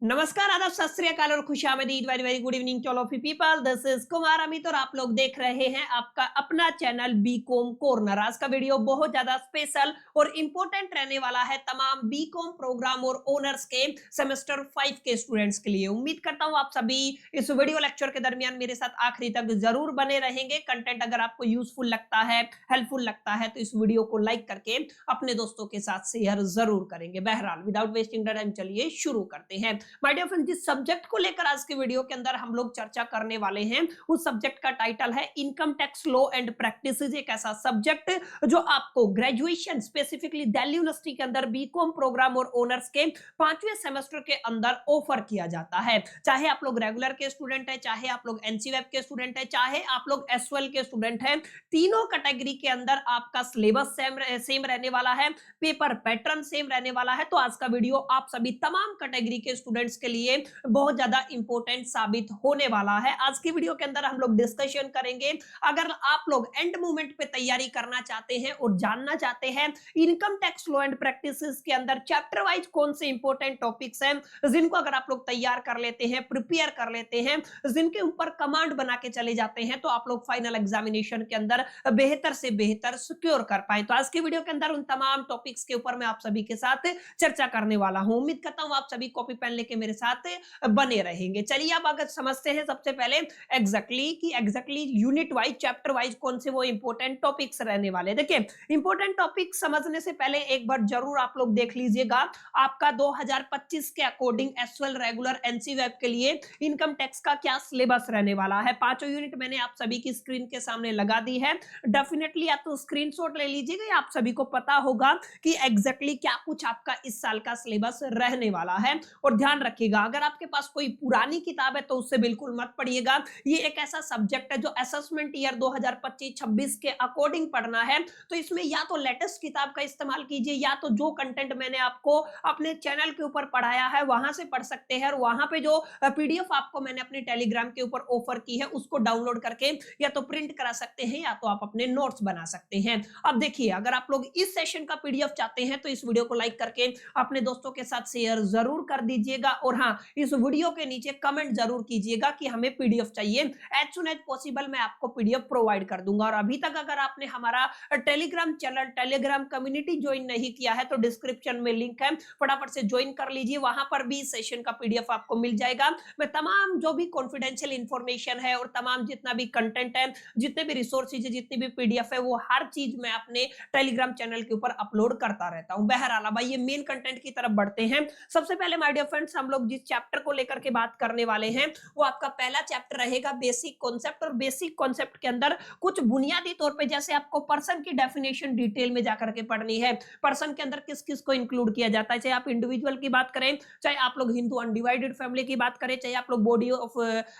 नमस्कार, आदाब, सत श्री अकाल और खुशामदीद। Very very good evening to all of you people. This is Kumar Amit और आप लोग देख रहे हैं आपका अपना चैनल बीकॉम कॉर्नर। आज का वीडियो बहुत ज्यादा स्पेशल और इंपॉर्टेंट रहने वाला है तमाम बीकॉम प्रोग्राम और ओनर्स के सेमेस्टर 5 के स्टूडेंट्स के लिए। उम्मीद करता हूं आप सभी इस वीडियो लेक्चर के दरमियान मेरे साथ आखिरी तक जरूर बने रहेंगे। कंटेंट अगर आपको यूजफुल लगता है, हेल्पफुल लगता है, तो इस वीडियो को लाइक करके अपने दोस्तों के साथ शेयर जरूर करेंगे। बहरहाल विदाउट वेस्टिंग टाइम चलिए शुरू करते हैं। माय डियर फ्रेंड्स, जिस सब्जेक्ट को लेकर आज के वीडियो के अंदर हम लोग चर्चा करने वाले हैं उस सब्जेक्ट का टाइटल है income tax law and practices. एक ऐसा सब्जेक्ट जो आपको ग्रेजुएशन स्पेसिफिकली दिल्ली यूनिवर्सिटी के अंदर बीकॉम प्रोग्राम और ओनर्स के 5वें सेमेस्टर के अंदर ऑफर किया जाता है। चाहे आप लोग रेगुलर के स्टूडेंट है, चाहे आप लोग एनसीवेब के स्टूडेंट है, चाहे आप लोग एसओएल के स्टूडेंट हैं, तीनों कैटेगरी के अंदर आपका सिलेबस सेम रहने वाला है, पेपर पैटर्न सेम रहने वाला है। तो आज का वीडियो आप सभी तमाम कैटेगरी के स्टूडेंट्स के लिए बहुत ज्यादा इंपॉर्टेंट साबित होने वाला है। आज की वीडियो के अंदर हम लोग डिस्कशन करेंगे। अगर आप लोग एंड मोमेंट पे तैयारी करना चाहते हैं और जानना चाहते हैं income tax law and practices के अंदर चैप्टर वाइज कौन से इंपॉर्टेंट टॉपिक्स हैं, जिनको अगर आप लोग तैयार कर लेते हैं, प्रिपेयर कर लेते हैं, जिनके ऊपर कमांड बना के चले जाते हैं, तो आप लोग फाइनल एग्जामिनेशन के अंदर बेहतर से बेहतर सिक्योर कर पाए। तो आज की वीडियो के अंदर उन तमाम टॉपिक्स के ऊपर मैं आप सभी के साथ चर्चा करने वाला हूं। उम्मीद करता हूं आप सभी कॉपी पेन लेके मेरे साथ बने रहेंगे। चलिए अब अगर समझते हैं सबसे पहले exactly unit wise, chapter wise कौन से वो इंपॉर्टेंट टॉपिक्स रहने वाले। देखिए, इंपॉर्टेंट टॉपिक समझने से पहले एक बार जरूर आप लोग देख लीजिएगा आपका 2025 के अकॉर्डिंग एसएल रेगुलर एनसीवेब के लिए इनकम टैक्स का क्या सिलेबस रहने वाला है। पांचों यूनिट मैंने आप सभी की स्क्रीन के सामने लगा दी है। डेफिनेटली या तो स्क्रीनशॉट ले लीजिएगा या आप सभी को पता होगा कि एग्जैक्टली क्या कुछ आपका इस साल का सिलेबस रहने वाला है। और ध्यान रखिएगा, अगर आपके पास कोई पुरानी किताब है तो उससे बिल्कुल मत पढ़िएगा। ये एक ऐसा सब्जेक्ट है जो असेसमेंट ईयर 2025-26 के अकॉर्डिंग पढ़ना है। तो इसमें या तो लेटेस्ट किताब का इस्तेमाल कीजिए या तो जो कंटेंट मैंने आपको अपने चैनल के ऊपर पढ़ाया है वहां से पढ़ सकते हैं। और वहां पे जो पीडीएफ आपको मैंने अपने टेलीग्राम के ऊपर ऑफर की है उसको डाउनलोड करके या तो प्रिंट करा सकते हैं या तो आप अपने नोट्स बना सकते हैं। अब देखिए, अगर आप लोग इस सेशन का पीडीएफ चाहते हैं तो इस वीडियो को लाइक करके अपने दोस्तों के साथ शेयर जरूर कर दीजिएगा। और हाँ, इस वीडियो के नीचे कमेंट जरूर कीजिएगा कि हमें पीडीएफ चाहिए। एज सुन एज पॉसिबल मैं आपको पीडीएफ प्रोवाइड कर दूंगा। और अभी तक अगर आपने हमारा Telegram channel, Telegram community join नहीं किया है तो डिस्क्रिप्शन में लिंक है, फटाफट से ज्वाइन कर लीजिए। वहां पर भी सेशन का पीडीएफ आपको मिल जाएगा। मैं तमाम जो भी कॉन्फिडेंशियल इंफॉर्मेशन है और तमाम जितना भी कंटेंट है, जितने भी रिसोर्सेज है, जितनी भी पीडीएफ है, वो हर चीज मैं अपने टेलीग्राम चैनल के ऊपर अपलोड करता रहता हूं। बहरहाल अब ये मेन कंटेंट की तरफ बढ़ते हैं। सबसे पहले माय डियर फ्रेंड्स, हम लोग जिस चैप्टर को लेकर के बात करने वाले हैं वो आपका पहला चैप्टर रहेगा बेसिक कॉन्सेप्ट। और बेसिक कॉन्सेप्ट के अंदर कुछ बुनियादी तौर पे जैसे आपको पर्सन की डेफिनेशन डिटेल में जाकर के पढ़नी है, पर्सन के अंदर किस किस को इंक्लूड किया जाता है, चाहे आप इंडिविजुअल की बात करें, चाहे आप लोग हिंदू अनडिवाइडेड फैमिली की बात करें, चाहे आप लोग बॉडी ऑफ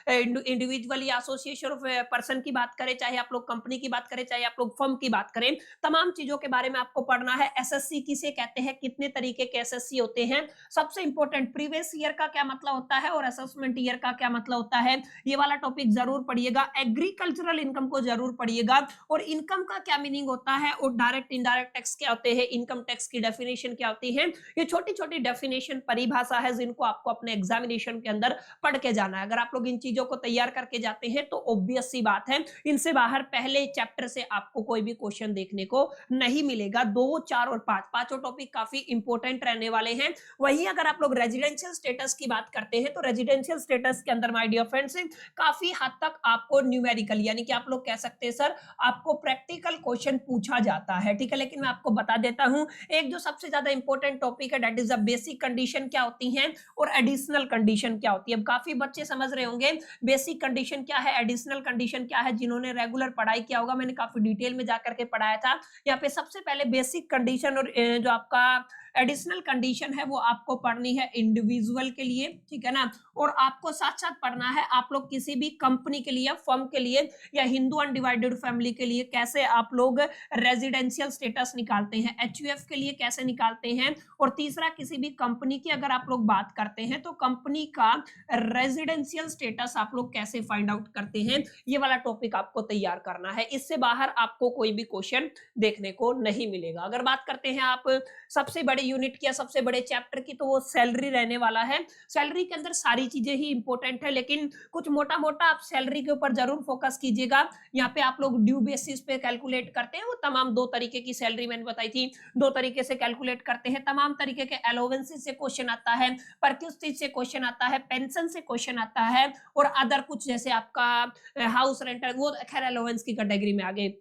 इंडिविजुअल या एसोसिएशन ऑफ पर्सन की बात करें, चाहे आप लोग कंपनी की बात करें, चाहे आप लोग फर्म की बात करें, तमाम चीजों के बारे में आपको पढ़ना है। एसएससी किसे कहते हैं, कितने तरीके के एसएससी होते हैं, सबसे इंपॉर्टेंट प्रीवियस ईयर का क्या मतलब होता है और असेसमेंट ईयर का क्या मतलब होता है, ये वाला टॉपिक जरूर पढ़िएगा। एग्रीकल्चरल इनकम को जरूर पढ़िएगा और इनकम का क्या मीनिंग होता है और डायरेक्ट इनडायरेक्ट टैक्स क्या होते हैं, इनकम टैक्स की डेफिनेशन क्या होती है। ये छोटी छोटी डेफिनेशन, परिभाषा है जिनको आपको अपने एग्जामिनेशन के अंदर पढ़ के जाना है। अगर आप लोग इन चीजों को तैयार करके जाते हैं तो ऑब्वियस सी बात है इनसे बाहर पहले चैप्टर से आपको कोई भी क्वेश्चन देखने को नहीं मिलेगा। 2, 4 और 5 पांचों टॉपिक काफी इंपॉर्टेंट रहने वाले हैं। वहीं अगर आप लोग रेजिडेंशियल स्टेटस की बात करते हैं तो रेजिडेंशियल स्टेटस के अंदर माय डियर फ्रेंड्स काफी हद तक आपको न्यूमेरिकल यानी कि आप लोग कह सकते हैं सर आपको प्रैक्टिकल क्वेश्चन पूछा जाता है, ठीक है। लेकिन मैं आपको बता देता हूं एक जो सबसे ज्यादा इंपॉर्टेंट टॉपिक है that is the basic condition क्या होती है और एडिशनल कंडीशन क्या होती है। अब काफी बच्चे समझ रहे होंगे बेसिक कंडीशन क्या है, एडिशनल कंडीशन क्या है। जिन्होंने रेगुलर पढ़ाई किया होगा, मैंने काफी डिटेल में जाकर के पढ़ाया था। यहाँ पे सबसे पहले बेसिक कंडीशन और जो आपका एडिशनल कंडीशन है वो आपको पढ़नी है इंडिविजुअल के लिए, ठीक है ना। और आपको साथ साथ पढ़ना है आप लोग किसी भी कंपनी के लिए, फर्म के लिए या हिंदू अनडिवाइडेड फैमिली के लिए कैसे आप लोग रेजिडेंशियल स्टेटस निकालते हैं, एचयूएफ के लिए कैसे निकालते हैं। और तीसरा, किसी भी कंपनी की अगर आप लोग बात करते हैं तो कंपनी का रेजिडेंशियल स्टेटस आप लोग कैसे फाइंड आउट करते हैं, ये वाला टॉपिक आपको तैयार करना है। इससे बाहर आपको कोई भी क्वेश्चन देखने को नहीं मिलेगा। अगर बात करते हैं आप सबसे बड़ी बड़े यूनिट की या सबसे बड़े चैप्टर की, तो वो सैलरी रहने वाला है। सैलरी के अंदर सारी चीजें ही इंपॉर्टेंट है, लेकिन कुछ मोटा मोटा आप सैलरी के ऊपर जरूर फोकस कीजिएगा। यहाँ पे आप लोग ड्यू बेसिस पे कैलकुलेट करते हैं, वो तमाम 2 तरीके की सैलरी मैंने बताई थी, 2 तरीके से कैलकुलेट करते हैं। तमाम तरीके के अलाउंसेस से क्वेश्चन आता है, परक्यूस्टेज से क्वेश्चन आता है, पेंशन से क्वेश्चन आता है, और अदर कुछ जैसे आपका हाउस रेंटल, वो खैर अलाउंस की कैटेगरी में आ गए।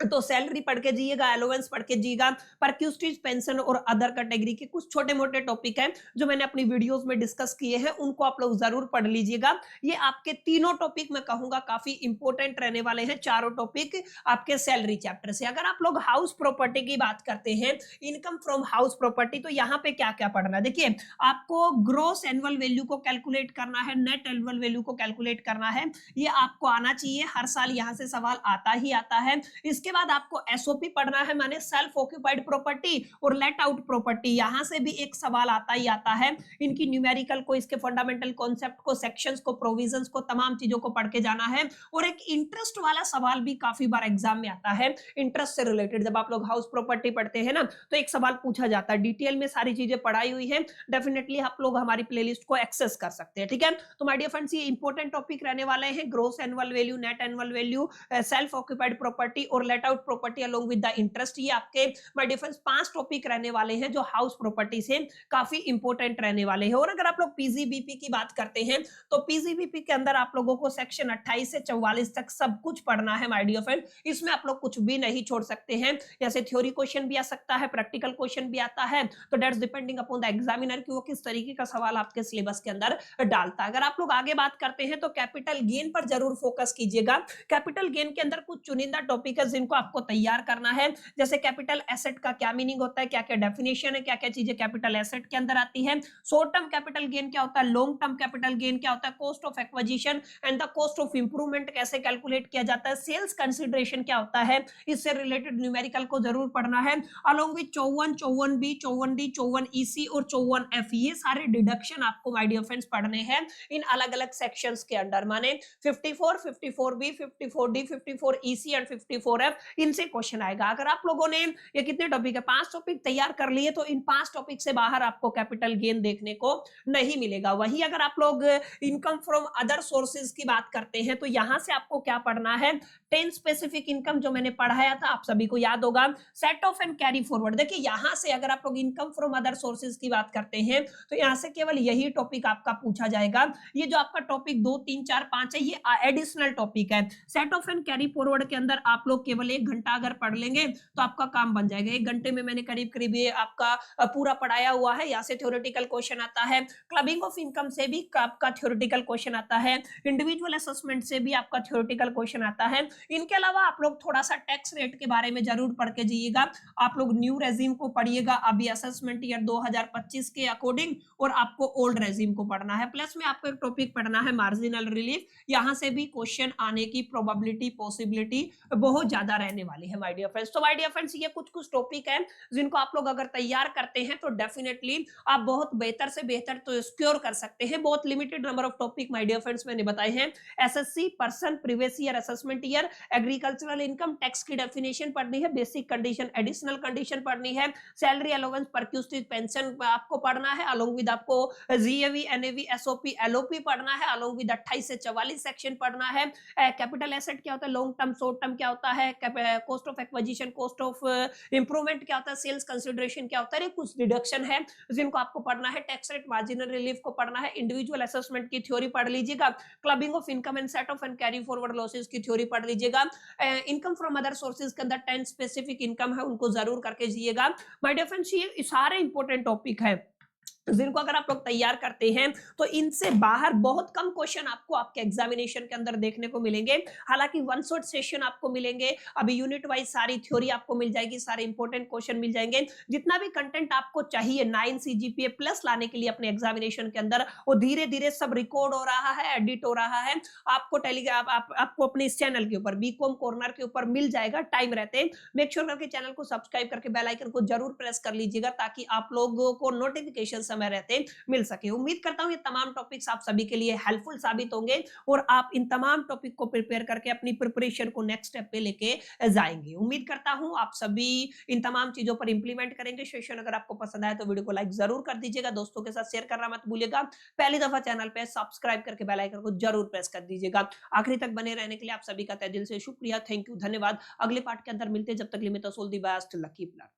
तो सैलरी पढ़ के जाइएगा, अलाउंस पढ़ के जाइएगा, परक्यूस्टेज, पेंशन और अदर कैटेगरी के कुछ छोटे मोटे टॉपिक हैं जो मैंने अपनी वीडियोस में डिस्कस किए हैं, उनको आप लोग जरूर पढ़ लीजिएगा। ये आपके तीनों टॉपिक मैं कहूंगा काफी इंपॉर्टेंट रहने वाले हैं, चारों टॉपिक आपके सैलरी चैप्टर से। अगर आप लोग हाउस प्रॉपर्टी की बात करते हैं, इनकम फ्रॉम हाउस प्रॉपर्टी, तो यहाँ पे क्या क्या पढ़ना, देखिए आपको ग्रोस एनुअल वैल्यू को कैलकुलेट करना है, नेट एनुअल वैल्यू को कैलकुलेट करना है, ये आपको आना चाहिए, हर साल यहाँ से सवाल आता ही आता है। इसके बाद आपको एसओपी पढ़ना है, माने सेल्फ ऑक्यूपाइड प्रॉपर्टी और लेट आउट प्रॉपर्टी, यहां से भी एक सवाल आता ही आता है। इनकी न्यूमेरिकल को, इसके फंडामेंटल कॉन्सेप्ट को, सेक्शंस को, प्रोविजंस को, तमाम चीजों को पढ़ के जाना है। और एक इंटरेस्ट वाला सवाल भी काफी बार एग्जाम में आता है, इंटरेस्ट से रिलेटेड। जब आप लोग हाउस प्रॉपर्टी पढ़ते हैं ना, तो एक सवाल पूछा जाता है, डिटेल में सारी चीजें पढ़ाई हुई है, डेफिनेटली आप लोग हमारी प्लेलिस्ट को एक्सेस कर सकते हैं, ठीक है। तो माय डियर फ्रेंड्स, ये इंपॉर्टेंट टॉपिक रहने वाले हैं, gross annual value, net annual value, self occupied property और let out property along with the interest. ये आपके माय डिफरेंस 5 टॉपिक रहने वाले हैं जो हाउस प्रॉपर्टी से काफी इंपॉर्टेंट रहने वाले हैं। और अगर आप लोग पीजीबीपी की बात करते हैं, तो पीजीबीपी के अंदर आप लोगों को सेक्शन 28 से 44 तक सब कुछ पढ़ना है माय डियर फ्रेंड, इसमें आप लोग कुछ भी नहीं छोड़ सकते हैं। जैसे थ्योरी क्वेश्चन भी आ सकता है, प्रैक्टिकल क्वेश्चन भी आता है, तो that's depending upon the examiner कि वो किस तरीके का सवाल आपके सिलेबस के अंदर डालता है। अगर आप लोग आगे बात करते हैं, तो कैपिटल गेन पर जरूर फोकस कीजिएगा। कैपिटल गेन के अंदर कुछ चुनिंदा टॉपिक है जिनको आपको तैयार करना है, जैसे कैपिटल एसेट का क्या मीनिंग होता है, क्या क्या डेफिनेशन है, क्या क्या चीजें कैपिटल एसेट के अंदर आती है, शॉर्ट टर्म कैपिटल गेन क्या होता है, लॉन्ग टर्म कैपिटल गेन क्या होता है, cost of acquisition and the cost of improvement कैसे कैलकुलेट किया जाता है, सेल्स कंसिडरेशन क्या होता है, इससे रिलेटेड न्यूमेरिकल को जरूर पढ़ना है, along with 54, 54B, 54D, 54EC और 54F, ये सारे डिडक्शन आपको माय डियर फ्रेंड्स पढ़ने हैं इन अलग अलग सेक्शंस के अंदर, माने 54, 54B, 54D, 54EC and 54F, इनसे क्वेश्चन आएगा। अगर आप लोगों ने ये कितने टॉपिक है, 5 टॉपिक तैयार कर लिए, तो इन 5 टॉपिक से बाहर आपको कैपिटल गेन देखने को नहीं मिलेगा। वही अगर आप लोग इनकम फ्रॉम अदर सोर्सेज की बात करते हैं, तो यहां से आपको क्या पढ़ना है, 10 स्पेसिफिक इनकम जो मैंने पढ़ाया था, आप सभी को याद होगा, set of and carry forward. देखिए यहां से अगर आप लोग इनकम फ्रॉम अदर सोर्सेज की बात करते हैं, तो यहां से केवल यही टॉपिक आपका पूछा जाएगा। ये जो आपका टॉपिक 2, 3, 4, 5 है, ये एडिशनल टॉपिक है। Set of and carry forward के अंदर आप लोग केवल 1 घंटा अगर पढ़ लेंगे तो आपका काम बन जाएगा। 1 घंटे में मैंने करीब करीब ये आपका पूरा पढ़ाया हुआ है। यहाँ से थ्योरेटिकल क्वेश्चन आता है, क्लबिंग ऑफ इनकम से भी आपका थ्योरेटिकल क्वेश्चन आता है, इंडिविजुअल असेसमेंट से भी आपका थ्योरेटिकल क्वेश्चन आता है। इनके अलावा आप लोग थोड़ा सा टैक्स रेट के बारे में जरूर पढ़ के जाइएगा। आप लोग न्यू रेजिम को पढ़िएगा अभी असेसमेंट ईयर 2025 के अकॉर्डिंग, और आपको ओल्ड रेजिम को पढ़ना है। प्लस में आपको एक टॉपिक पढ़ना है मार्जिनल रिलीफ, यहाँ से भी क्वेश्चन आने की प्रोबेबिलिटी, पॉसिबिलिटी बहुत ज्यादा रहने वाली है माय डियर फ्रेंड्स। तो माय डियर फ्रेंड्स, ये कुछ कुछ टॉपिक है जिनको आप लोग अगर तैयार करते हैं, तो डेफिनेटली आप बहुत बेहतर से बेहतर तो सिक्योर कर सकते हैं। बहुत limited number of topic my dear friends मैंने बताए हैं। SSC, person, previous year assessment year, agricultural income, tax की डेफिनेशन पढ़नी है, बेसिक कंडीशन, एडिशनल कंडीशन पढ़नी है, सैलरी अलाउंस, परक्यूस्टेज, पेंशन आपको पढ़ना है, अलोंग विद आपको जीएवी, एनएवी, एसओपी, एलओपी पढ़ना है, अलोंग विद 28 से 44 सेक्शन पढ़ना है। कैपिटल एसेट क्या होता है, लॉन्ग टर्म, शॉर्ट टर्म क्या होता है, cost of acquisition, cost of improvement क्या होता है, सेल्स कंसिडरेशन क्या होता है, कुछ डिडक्शन है जिनको आपको पढ़ना है। टैक्स रेट, मार्जिनल रिलीफ को पढ़ना है, इंडिविजुअल असेसमेंट की थ्योरी पढ़ लीजिएगा, clubbing of income and set of and carry forward losses की थ्योरी पढ़ लीजिएगा। इनकम फ्रॉम अदर सोर्सेज के अंदर 10 स्पेसिफिक इनकम है, उनको जरूर करके जाइएगा। माय डियर फ्रेंड्स, ये सारे इंपॉर्टेंट टॉपिक है जिनको अगर आप लोग तैयार करते हैं, तो इनसे बाहर बहुत कम क्वेश्चन आपको आपके एग्जामिनेशन के अंदर देखने को मिलेंगे। हालांकि वन शॉट सेशन आपको मिलेंगे, अभी यूनिट वाइज सारी थ्योरी आपको मिल जाएगी, सारे इंपॉर्टेंट क्वेश्चन मिल जाएंगे। जितना भी कंटेंट आपको चाहिए 9 CGPA प्लस लाने के लिए अपने एग्जामिनेशन के अंदर, वो धीरे धीरे सब रिकॉर्ड हो रहा है, एडिट हो रहा है, आपको टेलीग्राम आपको अपने इस चैनल के ऊपर, बीकॉम कॉर्नर के ऊपर मिल जाएगा टाइम रहते। मेक श्योर करके चैनल को सब्सक्राइब करके बेल आइकन को जरूर प्रेस कर लीजिएगा, ताकि आप लोगों को नोटिफिकेशन समय रहते मिल सके। उम्मीद करता हूँ ये तमाम टॉपिक्स आप सभी के लिए हेल्पफुल साबित होंगे और आप इन तमाम टॉपिक को प्रिपेयर करके अपनी प्रिपरेशन को नेक्स्ट स्टेप पे लेके जाएंगे। उम्मीद करता हूँ आप सभी इन तमाम चीजों पर इंप्लीमेंट करेंगे। सेशन अगर आपको पसंद आया तो वीडियो को लाइक जरूर कर दीजिएगा, दोस्तों के साथ शेयर करना मत भूलिएगा। पहली दफा चैनल पे सब्सक्राइब करके बेल आइकन को जरूर प्रेस कर दीजिएगा। आखिरी तक बने रहने के लिए आप सभी का तहे दिल से शुक्रिया, थैंक यू, धन्यवाद। अगले पार्ट के अंदर मिलते हैं, जब तक के लिए मैं तो सोल्दी बाय, स्टिल कीप लर्निंग।